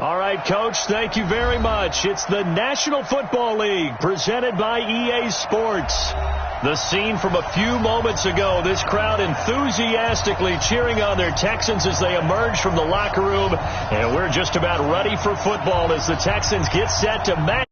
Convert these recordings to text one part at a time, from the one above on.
All right, Coach, thank you very much. It's the National Football League presented by EA Sports. The scene from a few moments ago, this crowd enthusiastically cheering on their Texans as they emerge from the locker room. And we're just about ready for football as the Texans get set to match.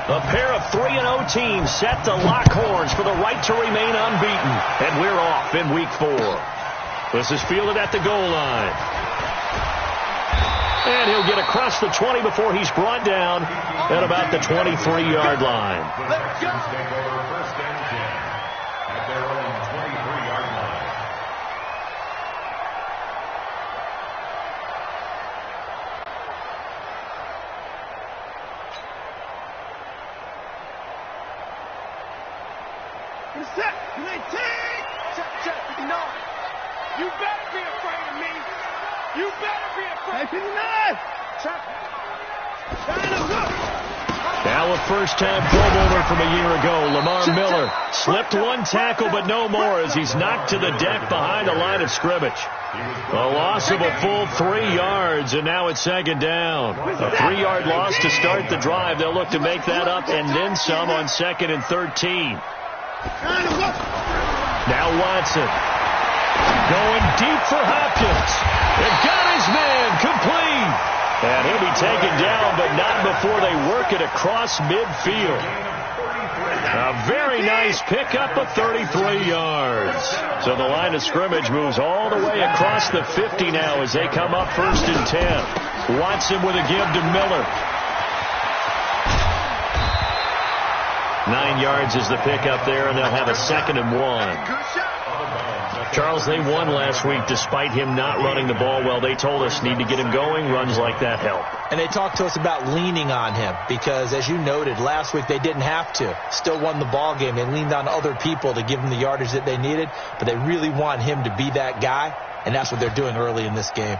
A pair of 3-0 teams set to lock horns for the right to remain unbeaten. And we're off in week 4. This is fielded at the goal line. And he'll get across the 20 before he's brought down at about the 23-yard line. Let's go. Take over first and 10 at their own 23-yard line. Set, 19! Check, 59. You better be afraid of me. You better be afraid. 59! Check. Now a first-time Pro Bowler from a year ago, Lamar Miller, slipped one tackle but no more as he's knocked to the deck behind the line of scrimmage. A loss of a full 3 yards, and now it's second down. A 3-yard loss to start the drive. They'll look to make that up and then some on 2nd and 13. Now Watson going deep for Hopkins. They've got his man complete. And he'll be taken down, but not before they work it across midfield. A very nice pickup of 33 yards. So the line of scrimmage moves all the way across the 50 now as they come up 1st and 10. Watson with a give to Miller. 9 yards is the pickup there, and they'll have a 2nd and 1. Charles, they won last week despite him not running the ball well. They told us need to get him going. Runs like that help. And they talked to us about leaning on him because, as you noted, last week they didn't have to. Still won the ball game. They leaned on other people to give them the yardage that they needed, but they really want him to be that guy, and that's what they're doing early in this game.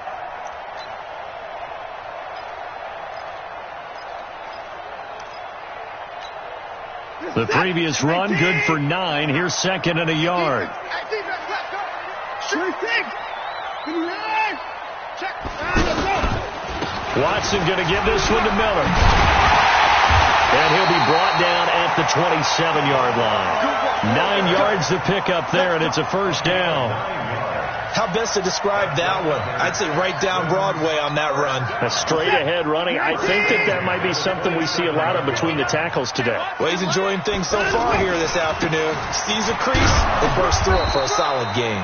The previous run, good for 9. Here's 2nd and a yard. Watson going to give this one to Miller. And he'll be brought down at the 27-yard line. 9 yards to pick up there, and it's a first down. How best to describe that one? I'd say right down Broadway on that run. A straight-ahead running. I think that might be something we see a lot of between the tackles today. Well, he's enjoying things so far here this afternoon. Sees a crease, and bursts through it for a solid gain.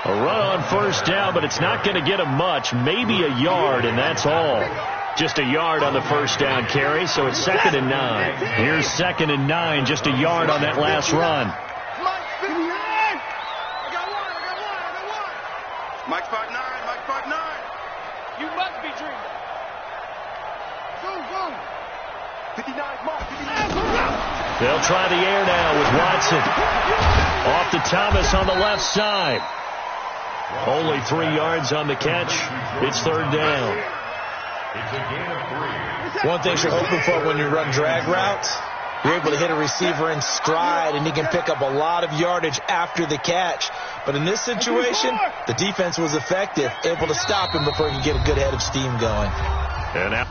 A run on first down, but it's not going to get him much. Maybe a yard, and that's all. Just a yard on the first down carry, so it's 2nd and 9. Here's 2nd and 9, just a yard on that last run. Mike 5'9", Mike 5'9". You must be dreaming. Go. 59, Mark, 59. They'll try the air now with Watson. Off to Thomas on the left side. Only 3 yards on the catch. It's 3rd down. It's a gain of 3. One thing you're hoping for when you run drag routes, you're able to hit a receiver in stride, and he can pick up a lot of yardage after the catch. But in this situation, the defense was effective, able to stop him before he could get a good head of steam going. And now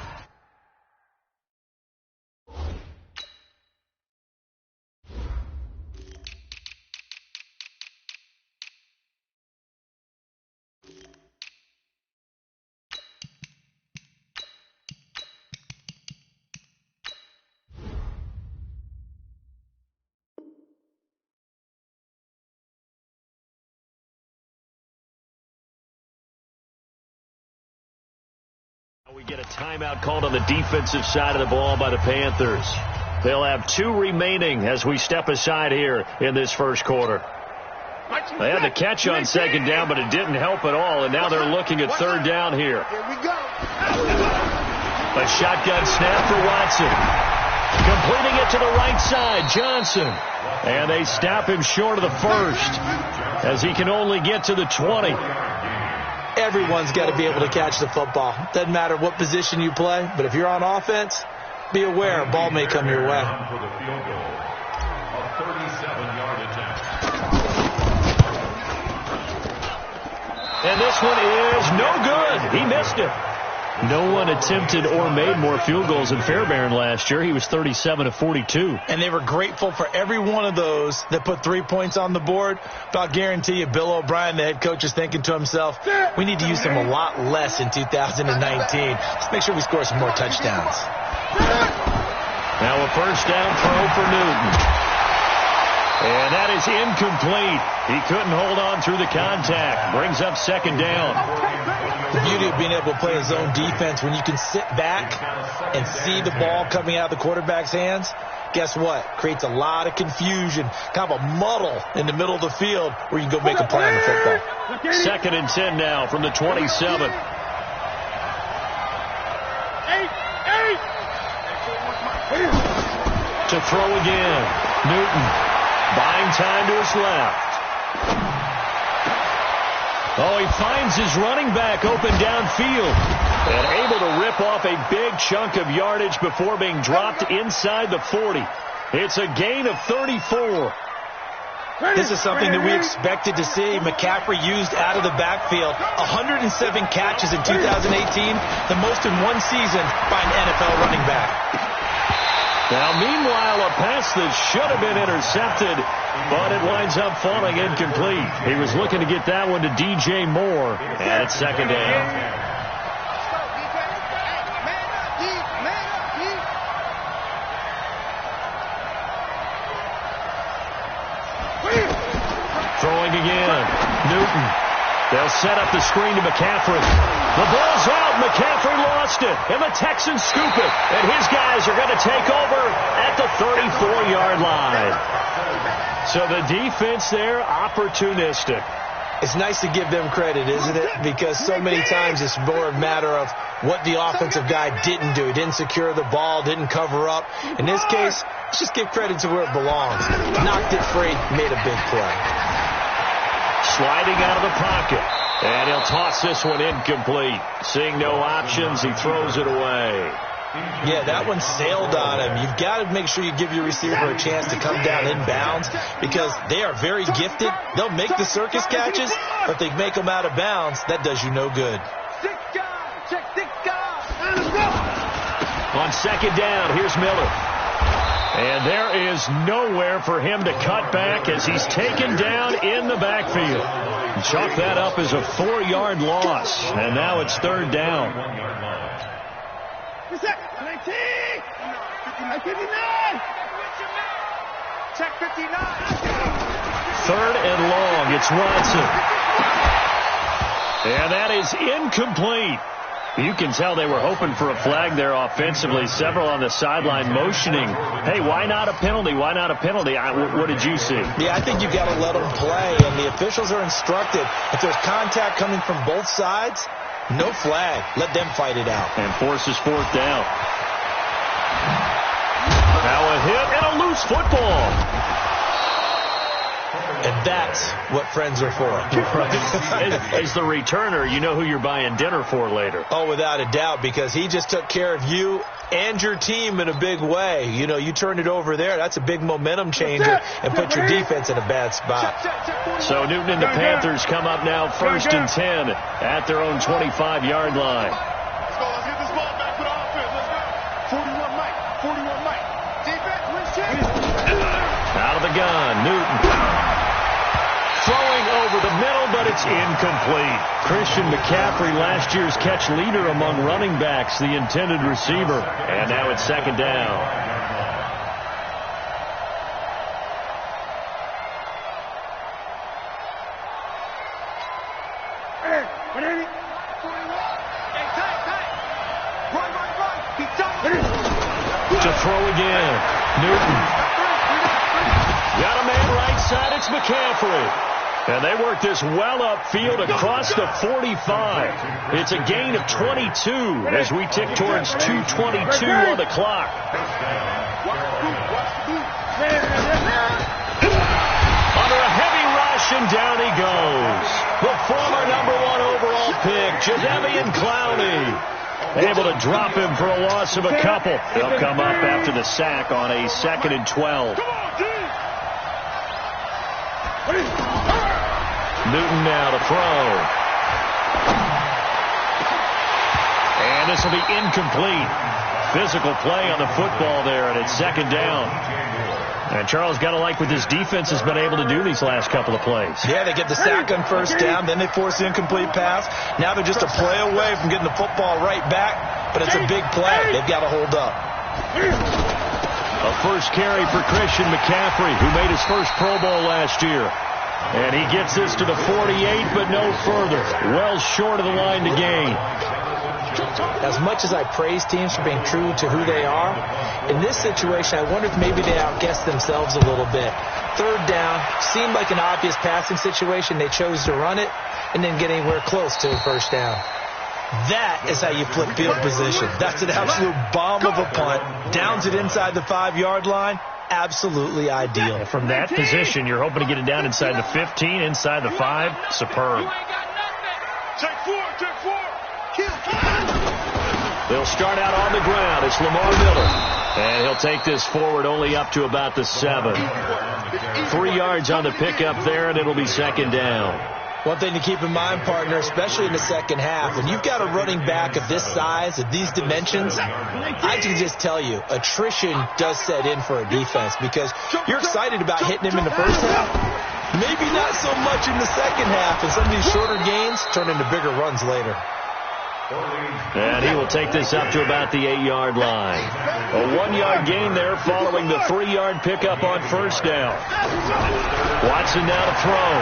we get a timeout called on the defensive side of the ball by the Panthers. They'll have 2 remaining as we step aside here in this first quarter. They had the catch on 2nd down, but it didn't help at all, and now they're looking at 3rd down here. Here we go. A shotgun snap for Watson. Completing it to the right side, Johnson. And they stop him short of the first as he can only get to the 20. Everyone's got to be able to catch the football. Doesn't matter what position you play, but if you're on offense, be aware a ball may come your way. For the field goal, a 37-yard attempt. And this one is no good. He missed it. No one attempted or made more field goals than Fairbairn last year. He was 37 of 42. And they were grateful for every one of those that put 3 points on the board. But I'll guarantee you, Bill O'Brien, the head coach, is thinking to himself, we need to use them a lot less in 2019. Let's make sure we score some more touchdowns. Now a first down throw for Newton. And that is incomplete. He couldn't hold on through the contact. Brings up second down. The beauty of being able to play a zone defense, when you can sit back and see the ball coming out of the quarterback's hands, guess what? Creates a lot of confusion, kind of a muddle in the middle of the field where you can go make a play on the football. Second and 10 now from the 27. To throw again. Newton buying time to his left. Oh, he finds his running back open downfield and able to rip off a big chunk of yardage before being dropped inside the 40. It's a gain of 34. This is something that we expected to see. McCaffrey used out of the backfield. 107 catches in 2018, the most in one season by an NFL running back. Now, meanwhile, a pass that should have been intercepted, but it winds up falling incomplete. He was looking to get that one to DJ Moore, and it's second down. Throwing again. Newton. They'll set up the screen to McCaffrey. The ball's out. McCaffrey lost it. And the Texans scoop it. And his guys are going to take over at the 34-yard line. So the defense there, opportunistic. It's nice to give them credit, isn't it? Because so many times it's more a matter of what the offensive guy didn't do. He didn't secure the ball, didn't cover up. In this case, let's just give credit to where it belongs. Knocked it free, made a big play. Sliding out of the pocket. And he'll toss this one incomplete. Seeing no options, he throws it away. Yeah, that one sailed on him. You've got to make sure you give your receiver a chance to come down inbounds because they are very gifted. They'll make the circus catches, but they make them out of bounds. That does you no good. On second down, here's Miller. And there is nowhere for him to cut back as he's taken down in the backfield. Chalk that up as a 4-yard loss. And now it's third down. Check 59. Third and long. It's Watson. And that is incomplete. You can tell they were hoping for a flag there offensively. Several on the sideline motioning, hey, why not a penalty? Why not a penalty? What did you see? Yeah, I think you've got to let them play, and the officials are instructed. If there's contact coming from both sides, no flag. Let them fight it out. And forces fourth down. Now a hit and a loose football. And that's what friends are for. As the returner, you know who you're buying dinner for later. Oh, without a doubt, because he just took care of you and your team in a big way. You know, you turned it over there. That's a big momentum changer and put your defense in a bad spot. So Newton and the Panthers come up now first and 10 at their own 25-yard line. Let's go. Let's get this ball back for the offense. Let's go. 41 Mike. 41 Mike. Defense, win check. Out of the gun, Newton. Throwing over the middle, but it's incomplete. Christian McCaffrey, last year's catch leader among running backs, the intended receiver. And now it's second down. To throw again. Newton. Got a man right side. It's McCaffrey. And they work this well upfield across the 45. It's a gain of 22 as we tick towards 2:22 on the clock. Under a heavy rush, and down he goes. The former #1 overall pick Jadeveon Clowney able to drop him for a loss of a couple. They'll come up after the sack on a 2nd and 12. Newton now to throw. And this will be incomplete. Physical play on the football there, and it's 2nd down. And Charles, got to like what this defense has been able to do these last couple of plays. Yeah, they get the sack on 1st down, then they force the incomplete pass. Now they're just a play away from getting the football right back, but it's a big play. They've got to hold up. A first carry for Christian McCaffrey, who made his first Pro Bowl last year. And he gets this to the 48, but no further. Well short of the line to gain. As much as I praise teams for being true to who they are, in this situation, I wonder if maybe they outguessed themselves a little bit. 3rd down, seemed like an obvious passing situation. They chose to run it and didn't get anywhere close to the 1st down. That is how you flip field position. That's an absolute bomb of a punt. Downs it inside the 5-yard line. Absolutely ideal. And from that position, you're hoping to get it down inside the 15, inside the 5. Superb. They'll start out on the ground. It's Lamar Miller. And he'll take this forward only up to about the 7. 3 yards on the pickup there, and it'll be 2nd down. One thing to keep in mind, partner, especially in the second half, when you've got a running back of this size, of these dimensions, I can just tell you, attrition does set in for a defense because you're excited about hitting him in the first half. Maybe not so much in the second half, and some of these shorter gains turn into bigger runs later. And he will take this up to about the 8-yard line. A 1-yard gain there following the 3-yard pickup on 1st down. Watson now to throw.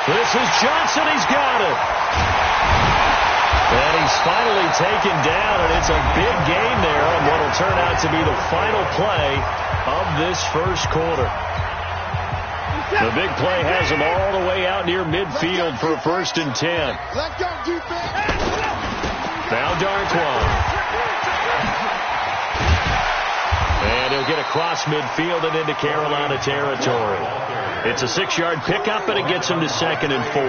This is Johnson. He's got it. And he's finally taken down, and it's a big gain there on what will turn out to be the final play of this first quarter. The big play has him all the way out near midfield for a 1st and 10. Now Darquan. And he'll get across midfield and into Carolina territory. It's a 6-yard pickup, and it gets him to 2nd and 4.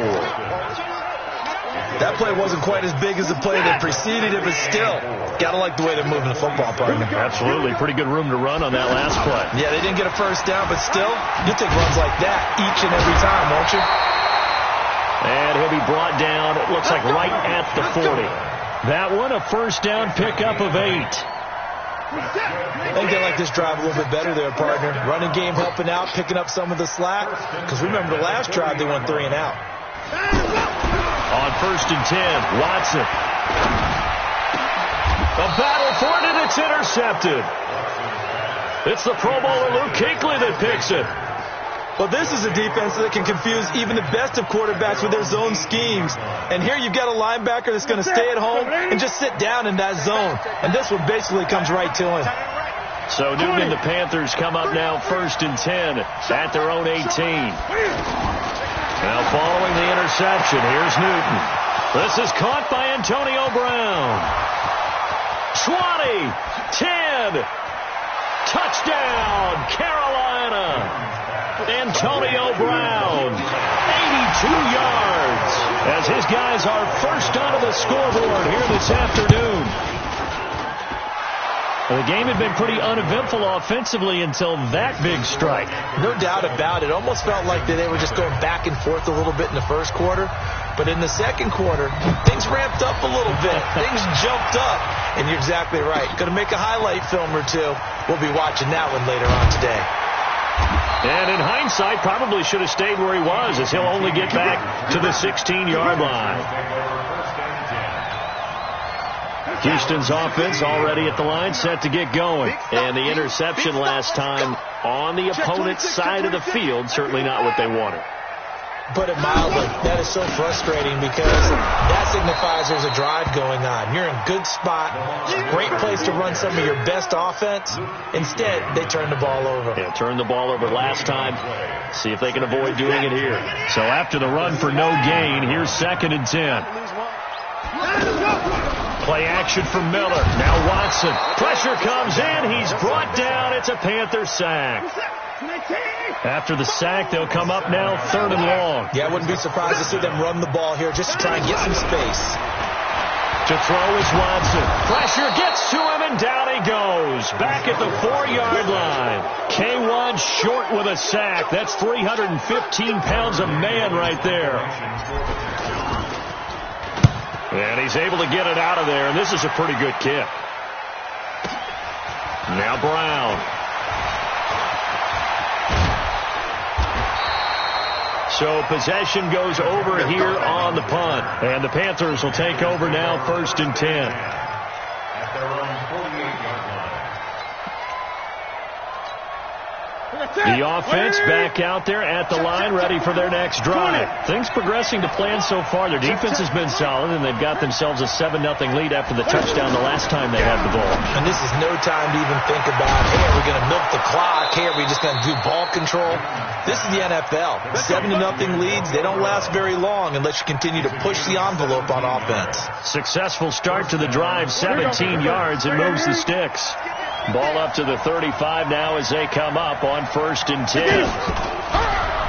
That play wasn't quite as big as the play that preceded it, but still, got to like the way they're moving the football, partner. Absolutely. Pretty good room to run on that last play. Yeah, they didn't get a 1st down, but still, you take runs like that each and every time, won't you? And he'll be brought down, it looks like right at the 40. That one, a 1st down pickup of 8. I think they like this drive a little bit better there, partner. Running game helping out, picking up some of the slack. Because remember, the last drive, they went 3 and out. On 1st and 10, Watson. A battle for it, and it's intercepted. It's the Pro Bowler Luke Kuechly that picks it. Well, this is a defense that can confuse even the best of quarterbacks with their zone schemes. And here you've got a linebacker that's going to stay at home and just sit down in that zone. And this one basically comes right to him. So Newton and the Panthers come up now 1st and 10 at their own 18. Now following the interception, here's Newton. This is caught by Antonio Brown. 20, 10, touchdown, Carolina. Antonio Brown, 82 yards, as his guys are first onto the scoreboard here this afternoon. The game had been pretty uneventful offensively until that big strike. No doubt about it. Almost felt like they were just going back and forth a little bit in the first quarter. But in the second quarter, things ramped up a little bit. Things jumped up. And you're exactly right. Going to make a highlight film or two. We'll be watching that one later on today. And in hindsight, probably should have stayed where he was, as he'll only get back to the 16-yard line. Houston's offense already at the line, set to get going. And the interception last time on the opponent's side of the field, certainly not what they wanted. Put it mildly, that is so frustrating because that signifies there's a drive going on. You're in a good spot, great place to run some of your best offense. Instead, they turn the ball over. Yeah, turned the ball over last time. See if they can avoid doing it here. So after the run for no gain, here's 2nd and 10. Play action for Miller. Now Watson. Pressure comes in. He's brought down. It's a Panther sack. After the sack, they'll come up now 3rd and long. Yeah, I wouldn't be surprised to see them run the ball here just to try and get some space. To throw is Watson. Pressure gets to him, and down he goes. Back at the 4-yard line. K1 short with a sack. That's 315 pounds a man right there. And he's able to get it out of there, and this is a pretty good kick. Now Brown. So possession goes over here on the punt. And the Panthers will take over now 1st and 10. At their own 48-yard line. The offense back out there at the line, ready for their next drive. Things progressing to plan so far. Their defense has been solid, and they've got themselves a 7-0 lead after the touchdown the last time they had the ball. And this is no time to even think about, hey, are we going to milk the clock? Hey, are we just going to do ball control? This is the NFL. 7-0 leads, they don't last very long unless you continue to push the envelope on offense. Successful start to the drive, 17 yards, and moves the sticks. Ball up to the 35 now as they come up on 1st and 10.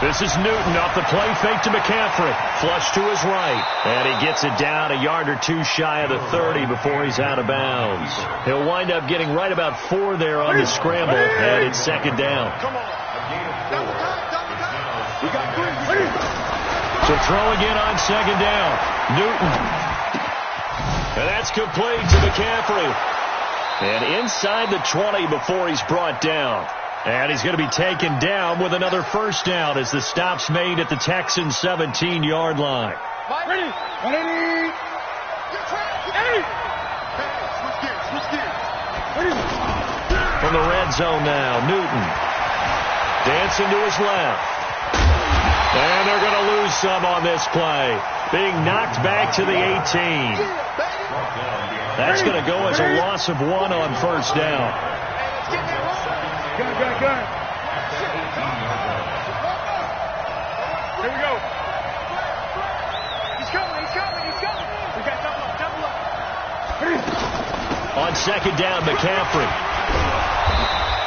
This is Newton off the play fake to McCaffrey. Flush to his right. And he gets it down a yard or two shy of the 30 before he's out of bounds. He'll wind up getting right about 4 there on the scramble, and it's 2nd down. So throw again on 2nd down. Newton. And that's complete to McCaffrey. And inside the 20 before he's brought down. And he's going to be taken down with another 1st down as the stop's made at the Texans' 17-yard line. From the red zone now, Newton. Dancing to his left. And they're going to lose some on this play. Being knocked back to the 18. That's going to go as a loss of 1 on 1st down. Good. Here we go. He's coming. We got double up. On 2nd down, McCaffrey.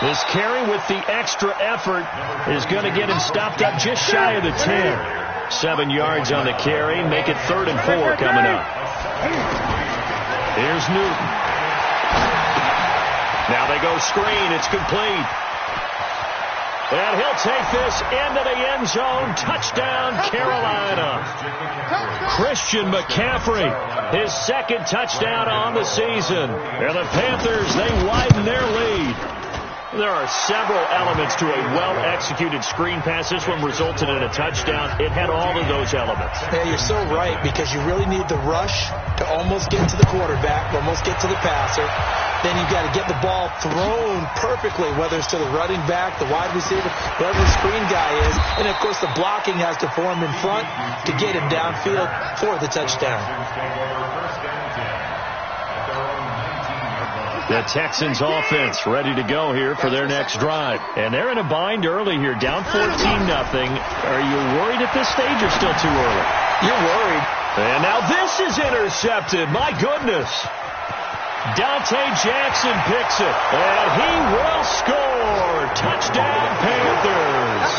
This carry with the extra effort is going to get him stopped up just shy of the 10. 7 yards on the carry. Make it 3rd and 4 coming up. Here's Newton. Now they go screen. It's complete. And he'll take this into the end zone. Touchdown, Carolina. Christian McCaffrey, his 2nd touchdown on the season. And the Panthers, they widen their lead. There are several elements to a well-executed screen pass. This one resulted in a touchdown. It had all of those elements. Yeah, you're so right, because you really need the rush to almost get to the quarterback, almost get to the passer. Then you've got to get the ball thrown perfectly, whether it's to the running back, the wide receiver, whoever the screen guy is. And, of course, the blocking has to form in front to get him downfield for the touchdown. The Texans offense ready to go here for their next drive. And they're in a bind early here, down 14-0. Are you worried at this stage or still too early? You're worried. And now this is intercepted. My goodness. Dante Jackson picks it. And he will score. Touchdown, Panthers.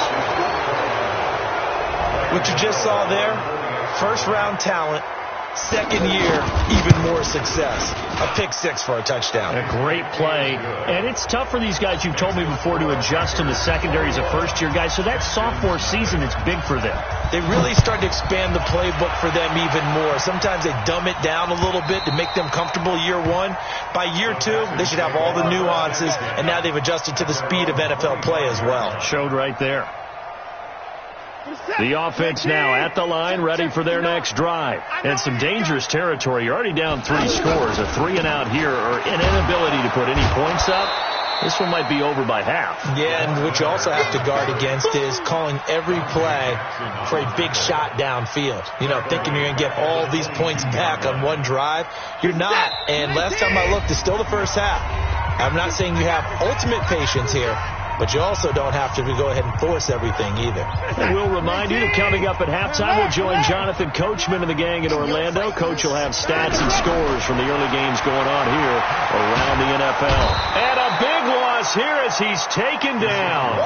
What you just saw there, first-round talent. 2nd year, even more success. A pick 6 for a touchdown. A great play. And it's tough for these guys, you've told me before, to adjust in the secondary as a first-year guy. So that sophomore season is big for them. They really start to expand the playbook for them even more. Sometimes they dumb it down a little bit to make them comfortable year 1. By year 2, they should have all the nuances, and now they've adjusted to the speed of NFL play as well. Showed right there. The offense now at the line, ready for their next drive. And some dangerous territory. You're already down 3 scores. A 3-and-out here, or an inability to put any points up. This one might be over by half. Yeah, and what you also have to guard against is calling every play for a big shot downfield. You know, thinking you're going to get all these points back on one drive. You're not. And last time I looked, it's still the first half. I'm not saying you have ultimate patience here, but you also don't have to go ahead and force everything either. And we'll remind you that coming up at halftime, we'll join Jonathan Coachman and the gang in Orlando. Coach will have stats and scores from the early games going on here around the NFL. And a big loss here as he's taken down.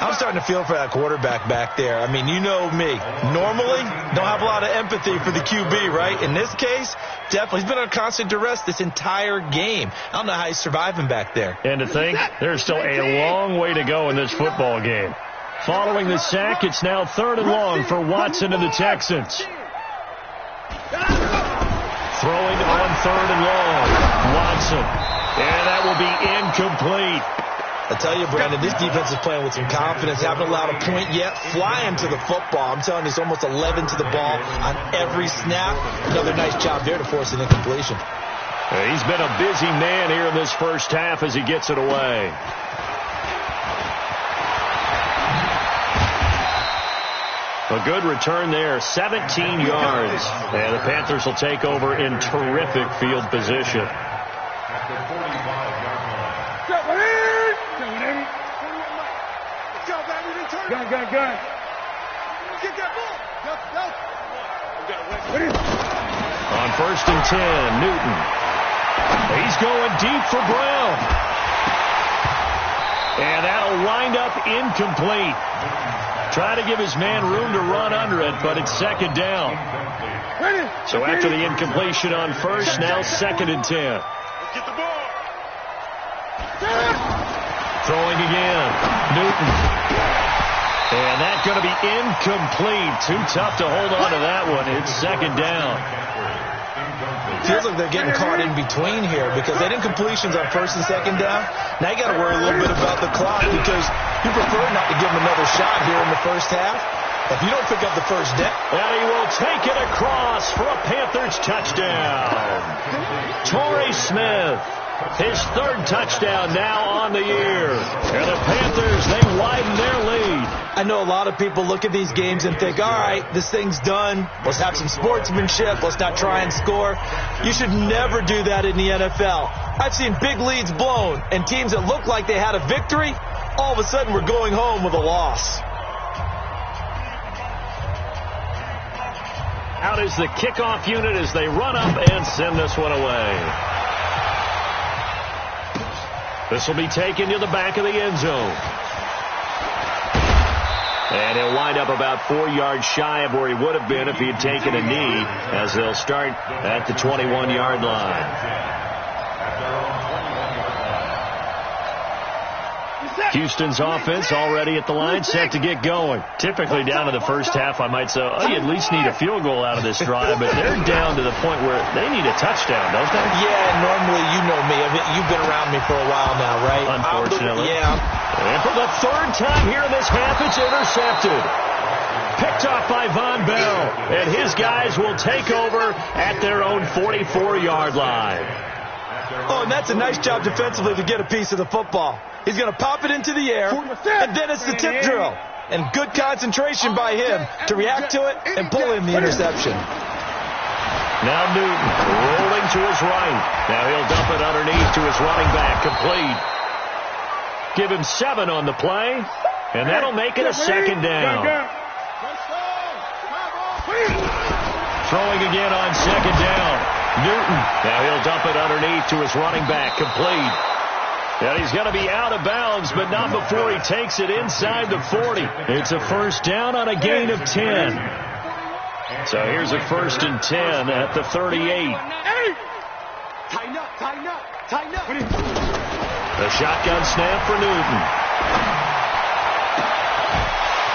I'm starting to feel for that quarterback back there. I mean, you know me. Normally, don't have a lot of empathy for the QB, right? In this case, definitely. He's been on constant duress this entire game. I don't know how he's surviving back there. And to think, there's still a long way to go in this football game. Following the sack, it's now 3rd and long for Watson and the Texans. Throwing on 3rd and long. Watson. And that will be incomplete. I tell you, Brandon, this defense is playing with some confidence. Haven't allowed a point yet. Flying to the football. I'm telling you, it's almost 11 to the ball on every snap. Another nice job there to force an incompletion. He's been a busy man here in this first half as he gets it away. A good return there, 17 yards. And the Panthers will take over in terrific field position. Gun. Get that ball. On 1st and 10, Newton. He's going deep for Brown. And that'll wind up incomplete. Try to give his man room to run under it, but it's 2nd down. So after the incompletion on 1st, now 2nd and 10. Get the ball. Throwing again. Newton. And that's going to be incomplete. Too tough to hold on to that one. It's 2nd down. Feels like they're getting caught in between here because they did completions on 1st and 2nd down. Now you got to worry a little bit about the clock because you prefer not to give them another shot here in the first half. If you don't pick up the first down. And he will take it across for a Panthers touchdown. Torrey Smith. His 3rd touchdown now on the year. And the Panthers, they widen their lead. I know a lot of people look at these games and think, all right, this thing's done. Let's have some sportsmanship. Let's not try and score. You should never do that in the NFL. I've seen big leads blown and teams that look like they had a victory, all of a sudden we're going home with a loss. Out is the kickoff unit as they run up and send this one away. This will be taken to the back of the end zone. And he'll wind up about 4 yards shy of where he would have been if he had taken a knee, as they'll start at the 21-yard line. Houston's offense already at the line, set to get going. Typically down to the first half, I might say, oh, you at least need a field goal out of this drive, but they're down to the point where they need a touchdown, don't they? Yeah, normally, you know me. I mean, you've been around me for a while now, right? Unfortunately. Yeah. And for the 3rd time here in this half, it's intercepted. Picked off by Von Bell, and his guys will take over at their own 44-yard line. Oh, and that's a nice job defensively to get a piece of the football. He's going to pop it into the air, and then it's the tip drill. And good concentration by him to react to it and pull in the interception. Now Newton rolling to his right. Now he'll dump it underneath to his running back, complete. Give him 7 on the play, and that'll make it a 2nd down. Throwing again on 2nd down. Newton. Now he'll dump it underneath to his running back, complete. And he's going to be out of bounds, but not before he takes it inside the 40. It's a 1st down on a gain of 10. So here's a 1st and 10 at the 38. Tighten up. The shotgun snap for Newton.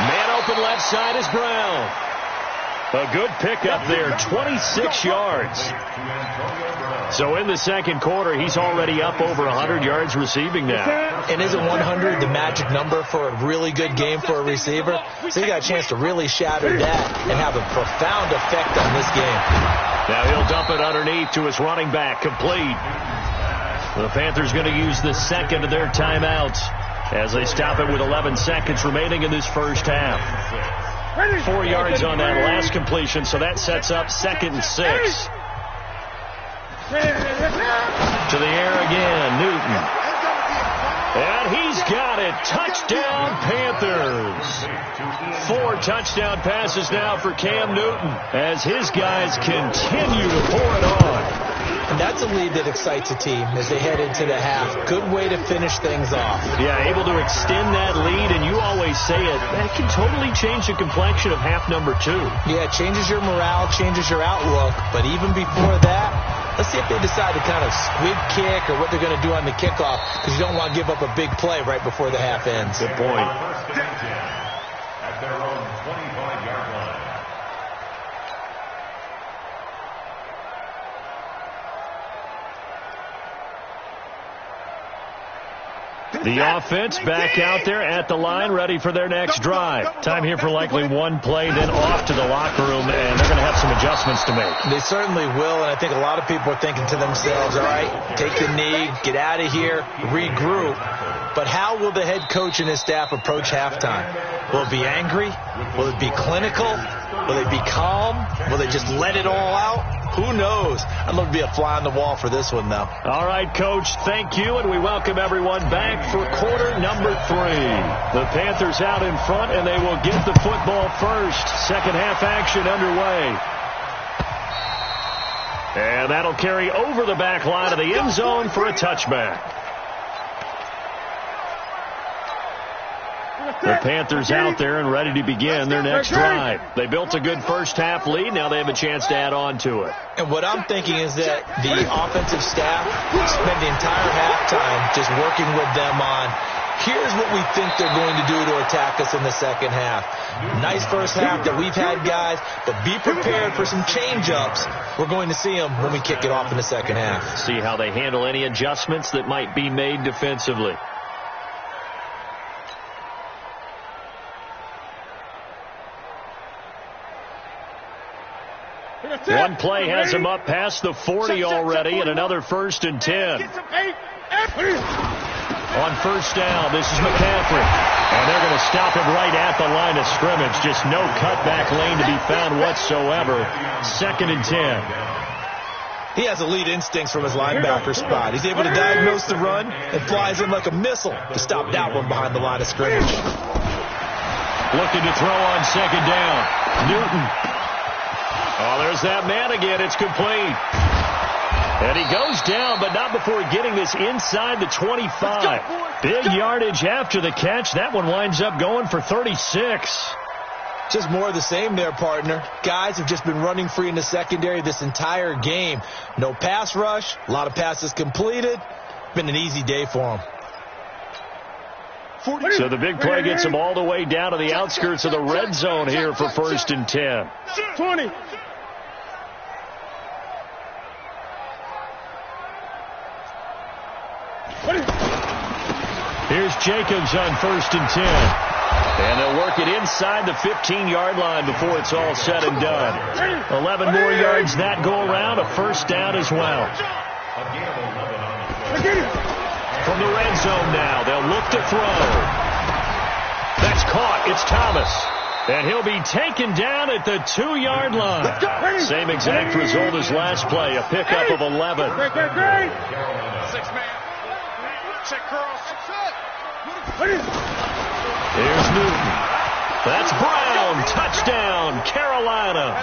Man open left side is Brown. A good pickup there, 26 yards. So in the 2nd quarter, he's already up over 100 yards receiving now. And isn't 100 the magic number for a really good game for a receiver? So you got a chance to really shatter that and have a profound effect on this game. Now he'll dump it underneath to his running back, complete. The Panthers going to use the 2nd of their timeouts as they stop it with 11 seconds remaining in this first half. 4 yards on that last completion, so that sets up 2nd and 6. To the air again, Newton. And he's got it. Touchdown, Panthers. 4 touchdown passes now for Cam Newton as his guys continue to pour it on. And that's a lead that excites a team as they head into the half. Good way to finish things off. Yeah, able to extend that lead, and you always say it, that can totally change the complexion of half number 2. Yeah, it changes your morale, changes your outlook. But even before that, let's see if they decide to kind of squib kick or what they're going to do on the kickoff, because you don't want to give up a big play right before the half ends. Good point. At their own 25-yard line. The offense back out there at the line, ready for their next drive. Time here for likely one play, then off to the locker room, and they're going to have some adjustments to make. They certainly will, and I think a lot of people are thinking to themselves, all right, take the knee, get out of here, regroup. But how will the head coach and his staff approach halftime? Will it be angry? Will it be clinical? Will they be calm? Will they just let it all out? Who knows? I'd love to be a fly on the wall for this one, though. All right, Coach, thank you, and we welcome everyone back for quarter number 3. The Panthers out in front, and they will get the football first. Second half action underway. And that'll carry over the back line of the end zone for a touchback. The Panthers out there and ready to begin their next drive. They built a good first half lead. Now they have a chance to add on to it. And what I'm thinking is that the offensive staff spent the entire halftime just working with them on, here's what we think they're going to do to attack us in the second half. Nice first half that we've had, guys, but be prepared for some change-ups. We're going to see them when we kick it off in the second half. See how they handle any adjustments that might be made defensively. One play has him up past the 40 already, and another 1st and 10. On first down, this is McCaffrey. And they're going to stop him right at the line of scrimmage. Just no cutback lane to be found whatsoever. 2nd and 10. He has elite instincts from his linebacker spot. He's able to diagnose the run and flies in like a missile to stop that one behind the line of scrimmage. Looking to throw on 2nd down. Newton. Oh, there's that man again. It's complete. And he goes down, but not before getting this inside the 25. Big yardage after the catch. That one winds up going for 36. Just more of the same there, partner. Guys have just been running free in the secondary this entire game. No pass rush. A lot of passes completed. Been an easy day for them. So the big play gets them all the way down to the outskirts of the red zone here for 1st and 10. 20. Here's Jacobs on 1st and 10. And they'll work it inside the 15-yard line before it's all said and done. 11 more yards that go around, a 1st down as well. From the red zone now, they'll look to throw. That's caught. It's Thomas. And he'll be taken down at the 2-yard line. Same exact result as last play, a pickup of 11. 6-man. Check cross. Here's Newton. That's Brown. Touchdown, Carolina.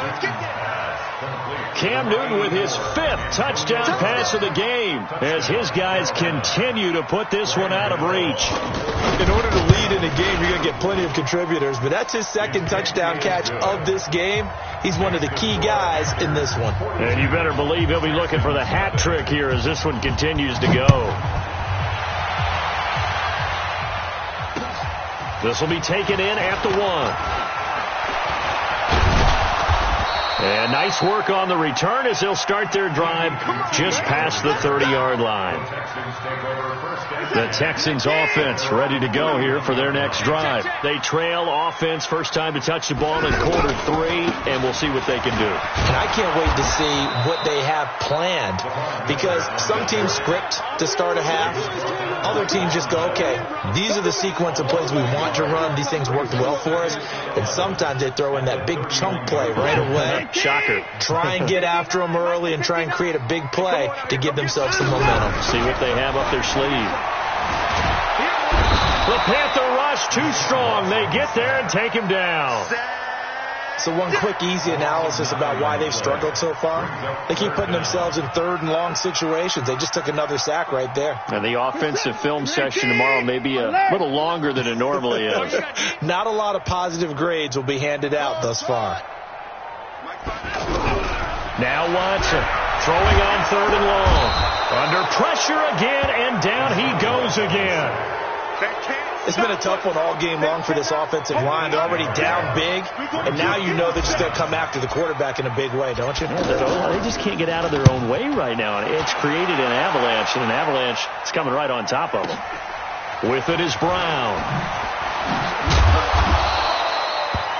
Cam Newton with his 5th touchdown pass of the game as his guys continue to put this one out of reach. In order to lead in a game, you're going to get plenty of contributors, but that's his 2nd touchdown catch of this game. He's one of the key guys in this one. And you better believe he'll be looking for the hat trick here as this one continues to go. This will be taken in at the 1. And nice work on the return as they'll start their drive just past the 30-yard line. The Texans offense ready to go here for their next drive. They trail offense, first time to touch the ball in quarter 3, and we'll see what they can do. And I can't wait to see what they have planned, because some teams script to start a half. Other teams just go, okay, these are the sequence of plays we want to run. These things worked well for us. And sometimes they throw in that big chunk play right away. Shocker. Try and get after them early and try and create a big play to give themselves some momentum. See what they have up their sleeve. The Panther rush too strong. They get there and take him down. So one quick, easy analysis about why they've struggled so far. They keep putting themselves in third and long situations. They just took another sack right there. And the offensive film section tomorrow may be a little longer than it normally is. Not a lot of positive grades will be handed out thus far. Now Watson throwing on third and long. Under pressure again, and down he goes again. It's been a tough one all game long for this offensive line. They're already down big, and now you know they're just going to come after the quarterback in a big way, don't you? Yeah, they just can't get out of their own way right now. And it's created an avalanche, and an avalanche is coming right on top of them. With it is Brown.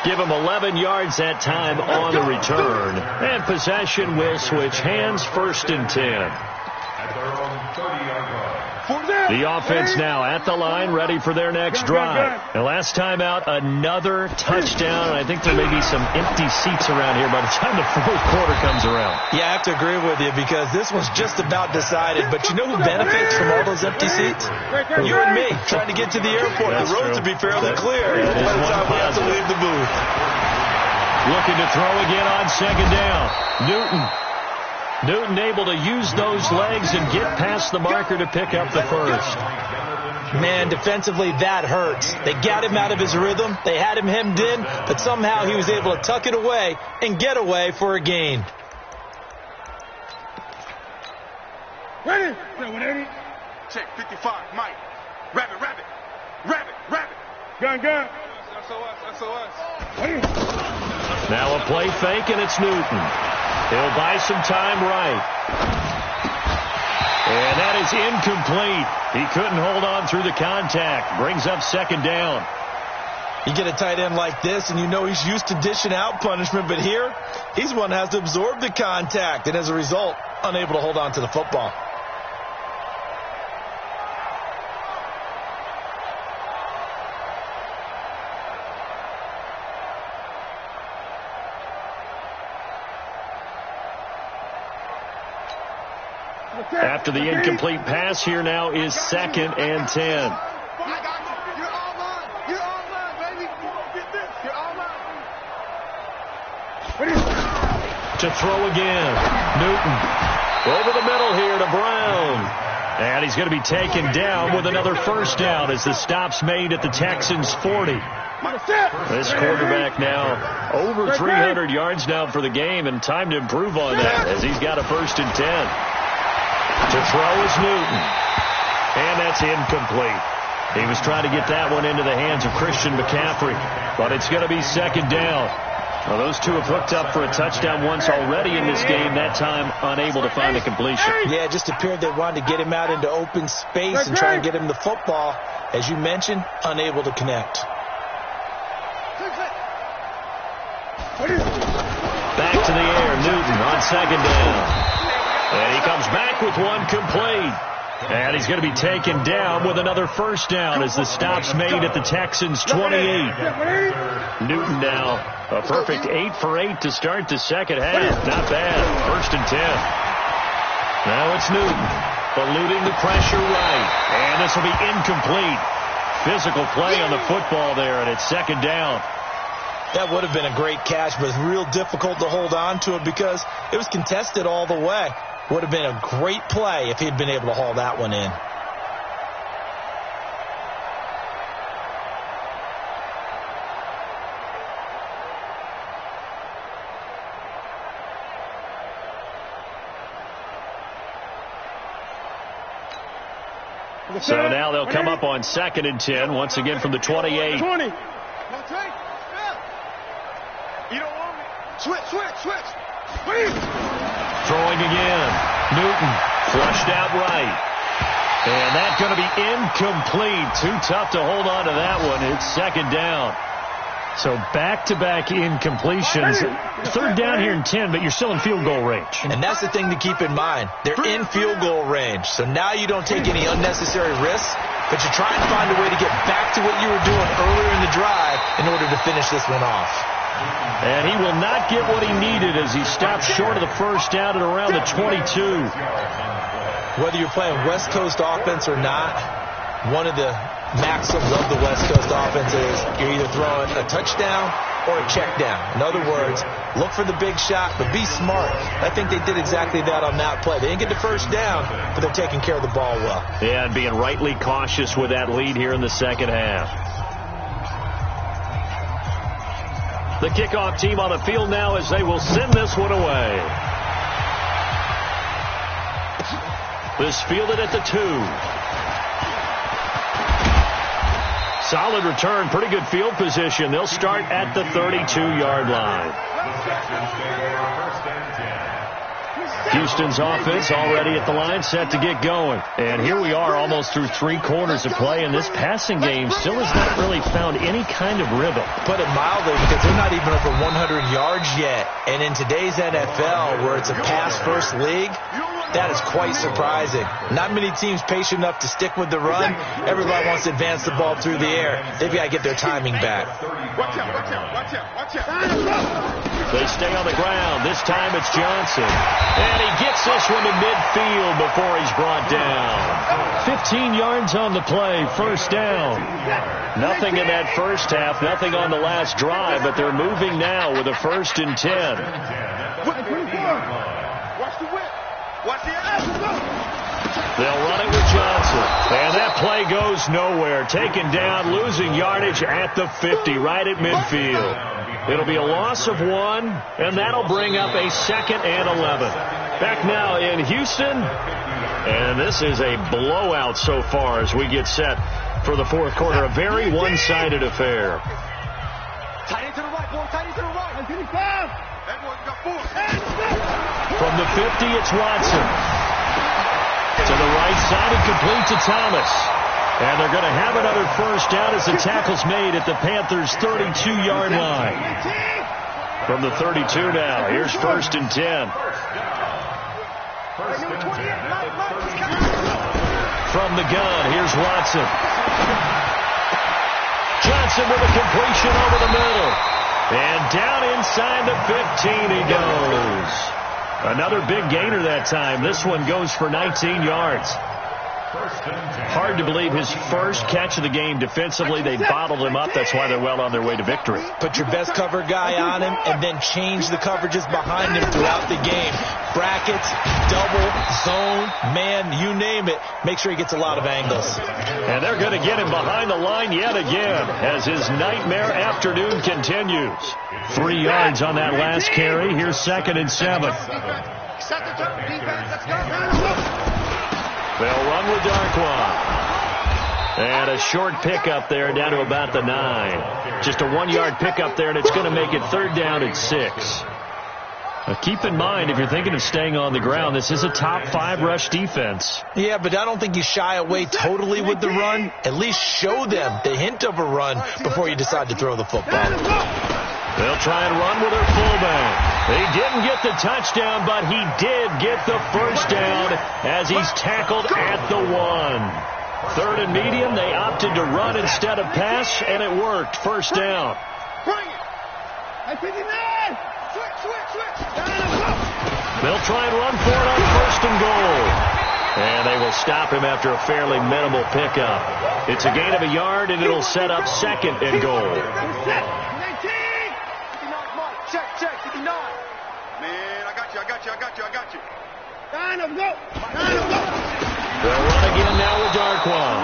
Give him 11 yards that time on the return. And possession will switch hands, 1st and 10. At their own 30-yard line. The offense now at the line, ready for their next drive. And last time out, another touchdown. I think there may be some empty seats around here by the time the 4th quarter comes around. Yeah, I have to agree with you because this one's just about decided. But you know who benefits from all those empty seats? You and me, trying to get to the airport. That's the roads true. will be fairly clear by the time we have to leave the booth. Looking to throw again on 2nd down. Newton able to use those legs and get past the marker to pick up the first. Man, defensively, that hurts. They got him out of his rhythm. They had him hemmed in, but somehow he was able to tuck it away and get away for a gain. Ready? 180. Check 55. Mike. Rabbit. Gun. SOS. Now a play fake, and it's Newton. He'll buy some time right. And that is incomplete. He couldn't hold on through the contact. Brings up 2nd down. You get a tight end like this, and you know he's used to dishing out punishment, but here, he's the one that has to absorb the contact, and as a result, unable to hold on to the football. After the incomplete pass, here now is 2nd and 10. You're all mine, baby. You're all mine. To throw again. Newton over the middle here to Brown. And he's going to be taken down with another 1st down as the stop's made at the Texans' 40. This quarterback now over 300 yards now for the game, and time to improve on that as he's got a 1st and 10. To throw is Newton. And that's incomplete. He was trying to get that one into the hands of Christian McCaffrey, but it's going to be 2nd down. Well, those two have hooked up for a touchdown once already in this game, that time unable to find a completion. Yeah, it just appeared they wanted to get him out into open space and try and get him the football. As you mentioned, unable to connect. Back to the air, Newton on 2nd down. And he comes back with one complete. And he's going to be taken down with another 1st down as the stop's made at the Texans' 28. Newton now a perfect 8 for 8 to start the 2nd half. Not bad. 1st and 10. Now it's Newton eluding the pressure right. And this will be incomplete. Physical play on the football there, and it's 2nd down. That would have been a great catch, but it's real difficult to hold on to it because it was contested all the way. Would have been a great play if he'd been able to haul that one in. So now they'll come up on 2nd and 10, once again from the 28. 20. You don't want me. Switch. Throwing again. Newton flushed out right. And that's going to be incomplete. Too tough to hold on to that one. It's 2nd down. So back-to-back incompletions. 3rd down here and 10, but you're still in field goal range. And that's the thing to keep in mind. They're in field goal range. So now you don't take any unnecessary risks, but you try and find a way to get back to what you were doing earlier in the drive in order to finish this one off. And he will not get what he needed as he stopped short of the 1st down at around the 22. Whether you're playing West Coast offense or not, one of the maxims of the West Coast offense is you're either throwing a touchdown or a check down. In other words, look for the big shot, but be smart. I think they did exactly that on that play. They didn't get the first down, but they're taking care of the ball well. Yeah, and being rightly cautious with that lead here in the second half. The kickoff team on the field now as they will send this one away. This fielded at the 2. Solid return, pretty good field position. They'll start at the 32-yard line. Houston's offense already at the line, set to get going. And here we are almost through 3 quarters of play, and this passing game still has not really found any kind of rhythm. Put it mildly, because they're not even over 100 yards yet. And in today's NFL, where it's a pass-first league, that is quite surprising. Not many teams patient enough to stick with the run. Everybody wants to advance the ball through the air. They've got to get their timing back. Watch out, watch out, watch out, watch out. They stay on the ground. This time it's Johnson. And he gets this one to midfield before he's brought down. 15 yards on the play, first down. Nothing in that first half, nothing on the last drive, but they're moving now with a 1st and 10. Watch the whip. Watch the ass. They'll run it with Johnson. And that play goes nowhere. Taken down, losing yardage at the 50, right at midfield. It'll be a loss of 1, and that'll bring up a 2nd and 11. Back now in Houston, and this is a blowout so far as we get set for the 4th quarter. A very one-sided affair. Tight end to the right, boy. Tight end to the right. 55. That boy's got 4. From the 50, it's Watson. To the right side and complete to Thomas. And they're going to have another first down as the tackle's made at the Panthers' 32-yard line. From the 32 now, here's 1st and 10. From the gun, here's Watson. Johnson with a completion over the middle. And down inside the 15 he goes. Another big gainer that time. This one goes for 19 yards. Hard to believe his first catch of the game defensively. They bottled him up. That's why they're well on their way to victory. Put your best cover guy on him and then change the coverages behind him throughout the game. Brackets, double, zone, man, you name it. Make sure he gets a lot of angles. And they're going to get him behind the line yet again as his nightmare afternoon continues. 3 yards on that last carry. Here's 2nd and 7. They'll run with Darquan. And a short pickup there down to about the 9. Just a 1-yard pickup there, and it's going to make it 3rd down and 6. Now keep in mind, if you're thinking of staying on the ground, this is a top 5 rush defense. Yeah, but I don't think you shy away totally with the run. At least show them the hint of a run before you decide to throw the football. They'll try and run with their fullback. He didn't get the touchdown, but he did get the first down as he's tackled at the 1. 3rd and medium, they opted to run instead of pass, and it worked. First down. Bring it. At 59. Switch. They'll try and run for it on 1st and goal. And they will stop him after a fairly minimal pickup. It's a gain of a yard, and it'll set up 2nd and goal. Check, 59. Man, I got you. 9 of them, go. They'll run again now with Darquan.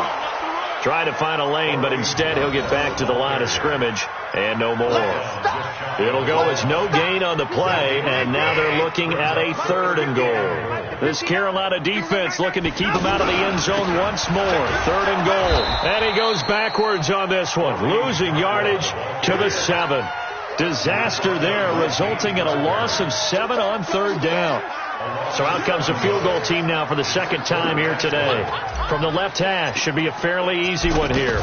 Trying to find a lane, but instead he'll get back to the line of scrimmage and no more. It'll go as no gain on the play, and now they're looking at a 3rd and goal. This Carolina defense looking to keep him out of the end zone once more. 3rd and goal. And he goes backwards on this one, losing yardage to the 7. Disaster there, resulting in a loss of 7 on 3rd down. So out comes the field goal team now for the 2nd time here today. From the left hash, should be a fairly easy one here.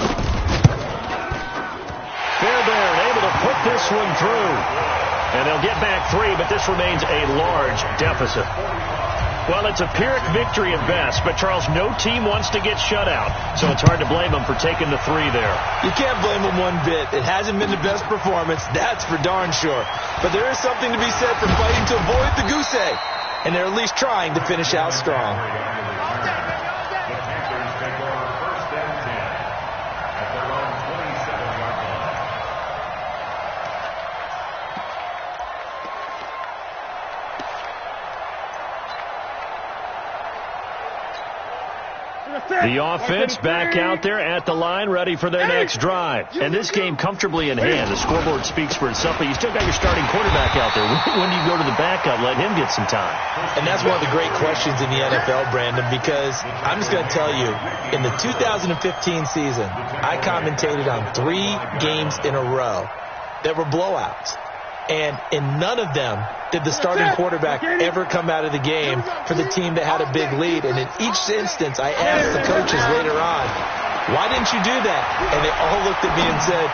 Fairbairn able to put this one through. And they'll get back 3, but this remains a large deficit. Well, it's a Pyrrhic victory at best, but, Charles, no team wants to get shut out, so it's hard to blame them for taking the 3 there. You can't blame them one bit. It hasn't been the best performance, that's for darn sure. But there is something to be said for fighting to avoid the goose egg, and they're at least trying to finish out strong. The offense back out there at the line, ready for their next drive. And this game comfortably in hand. The scoreboard speaks for itself, but you still got your starting quarterback out there. When do you go to the backup? Let him get some time. And that's one of the great questions in the NFL, Brandon, because I'm just going to tell you, in the 2015 season, I commentated on 3 games in a row that were blowouts. And in none of them did the starting quarterback ever come out of the game for the team that had a big lead. And in each instance, I asked the coaches later on, why didn't you do that? And they all looked at me and said,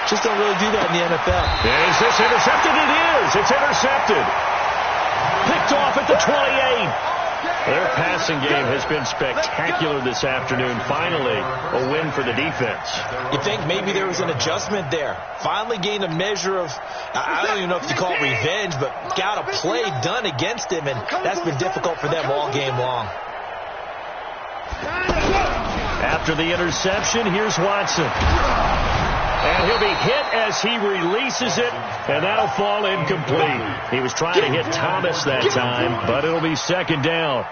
just don't really do that in the NFL. Is this intercepted? It is. It's intercepted. Picked off at the 28. Their passing game has been spectacular this afternoon. Finally, a win for the defense. You think maybe there was an adjustment there. Finally gained a measure of, I don't even know if you call it revenge, but got a play done against him, and that's been difficult for them all game long. After the interception, here's Watson. And he'll be hit as he releases it, and that'll fall incomplete. He was trying to hit Thomas that time, but it'll be second down.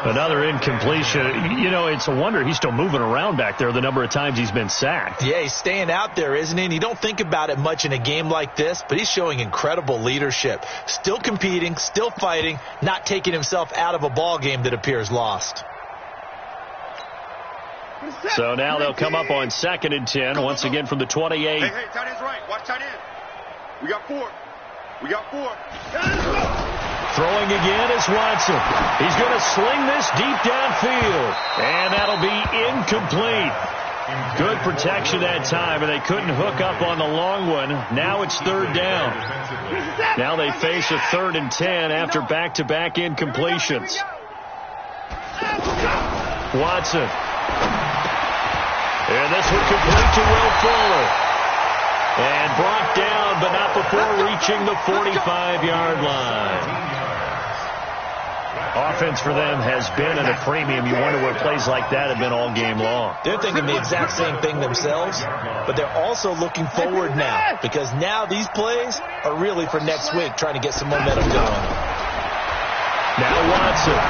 Another incompletion. You know, it's a wonder he's still moving around back there the number of times he's been sacked. Yeah, he's staying out there, isn't he? And you don't think about it much in a game like this, but he's showing incredible leadership. Still competing, still fighting, not taking himself out of a ball game that appears lost. So now they'll come up on 2nd and 10, once again from the 28. Hey, tight end's right. Watch tight end. We got 4. Throwing again is Watson. He's going to sling this deep downfield, and that'll be incomplete. Good protection that time, and they couldn't hook up on the long one. Now it's 3rd down. Now they face a 3rd and 10 after back-to-back incompletions. Watson. And this one complete to Will Fuller. And brought down, but not before reaching the 45-yard line. Offense for them has been at a premium. You wonder what plays like that have been all game long. They're thinking the exact same thing themselves, but they're also looking forward now, because now these plays are really for next week, trying to get some momentum going. Now Watson.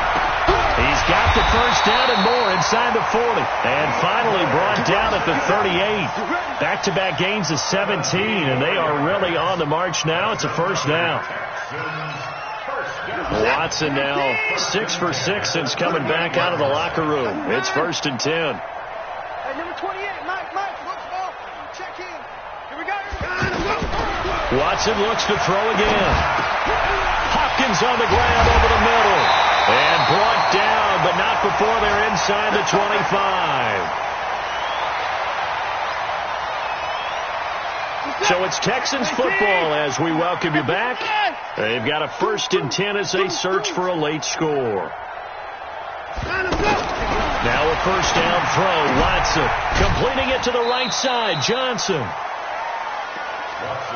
He's got the first down and more inside the 40. And finally brought down at the 38. Back-to-back gains of 17, and they are really on the march now. It's a first down. Watson now 6 for 6 since coming back out of the locker room. It's 1st and 10. Hey, number 28, Mike, looks off. Check in. Here we go. Watson looks to throw again. Hopkins on the grab over the middle. And brought down, but not before they're inside the 25. So it's Texans football as we welcome you back. They've got a 1st and 10 as they search for a late score. Now a first down throw. Watson completing it to the right side. Johnson.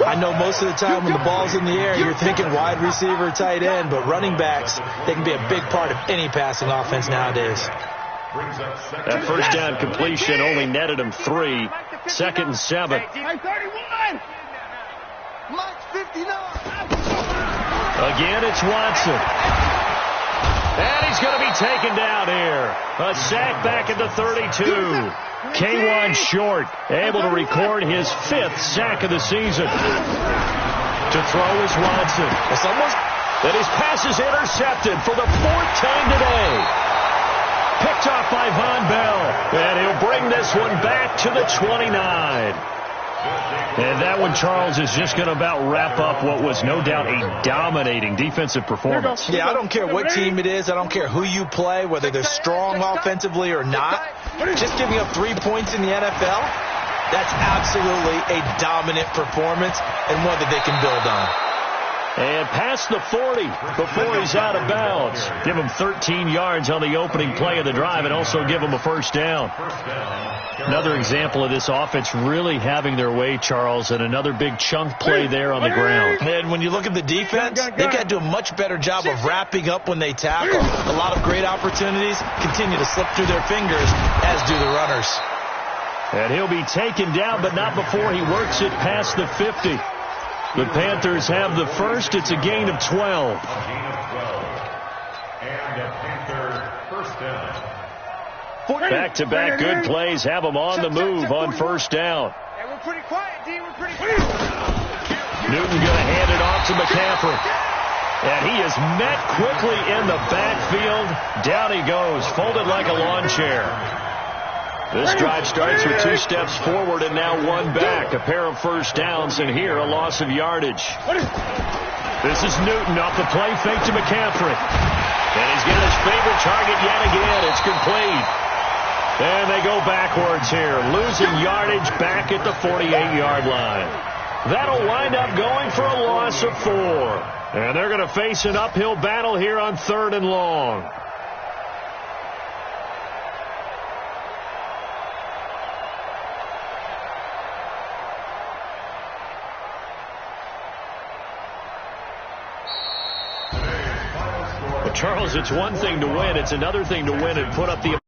I know most of the time when the ball's in the air, you're thinking wide receiver, tight end, but running backs, they can be a big part of any passing offense nowadays. That first down completion only netted him 3. 2nd and 7. Again, it's Watson. And he's going to be taken down here. A sack back at the 32. K1 short, able to record his 5th sack of the season. To throw is Watson. It's almost... And his pass is intercepted for the 4th time today. Picked off by Von Bell. And he'll bring this one back to the 29. And that one, Charles, is just going to about wrap up what was no doubt a dominating defensive performance. Yeah, I don't care what team it is. I don't care who you play, whether they're strong offensively or not. Just giving up 3 points in the NFL, that's absolutely a dominant performance and one that they can build on. And past the 40 before he's out of bounds. Give him 13 yards on the opening play of the drive and also give him a first down. Another example of this offense really having their way, Charles, and another big chunk play there on the ground. And when you look at the defense, they've got to do a much better job of wrapping up when they tackle. A lot of great opportunities continue to slip through their fingers, as do the runners. And he'll be taken down, but not before he works it past the 50. The Panthers have the first. It's a gain of 12. And a Panther first down. Back-to-back good plays have them on the move on first down. Hey, we're pretty quiet, D. We're pretty quiet. Newton going to hand it off to McCaffrey. And he is met quickly in the backfield. Down he goes, folded like a lawn chair. This drive starts with 2 steps forward and now 1 back. A pair of first downs, and here a loss of yardage. This is Newton off the play fake to McCaffrey. And he's got his favorite target yet again. It's complete. And they go backwards here, losing yardage back at the 48-yard line. That'll wind up going for a loss of 4. And they're going to face an uphill battle here on 3rd and long. Charles, it's one thing to win. It's another thing to win and put up the